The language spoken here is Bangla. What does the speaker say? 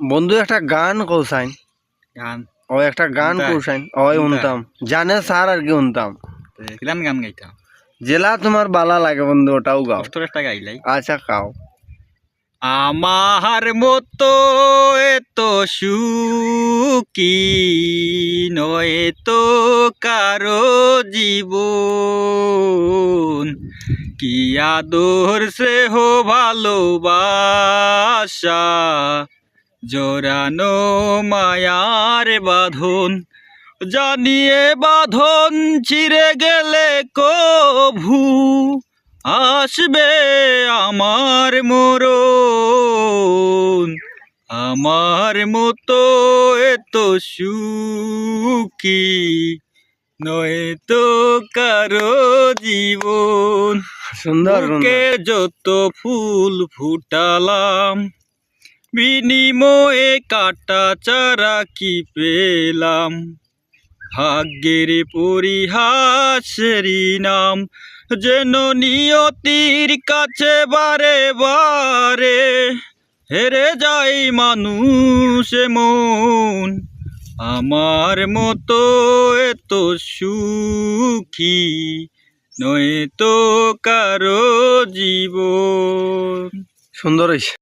বন্ধু একটা গান কৌসাইন গান ও একটা গান কৌসাইন ওই উনতাম জানে স্যার আর কি উনতাম কিলান গান গাইতাম জেলা তোমার বালা লাগে বন্ধু ওটাও গাও কষ্ট একটা গাইলাই আচ্ছা গাও আমার মতো এত সুখী নয় তো কারো জীবন কি আদর স্নেহ ভালোবাসা জোরানো মায়ার বাঁধন জানিয়ে বাঁধন ছিঁড়ে গেলে কভু আসবে আমার মরণ আমার মতো এত সুখী নয় তো কারো জীবন সুন্দর বুকে যত ফুল ফুটালাম বিনিময়ে কাটা চারা কি পেলাম ভাগ্যের পরিহাসেরই নাম যেন নিয়তির কাছে বারে বারে হেরে যায় মানুষ মন আমার মতো এত সুখী নয় তো কারো জীবন সুন্দর হইছে।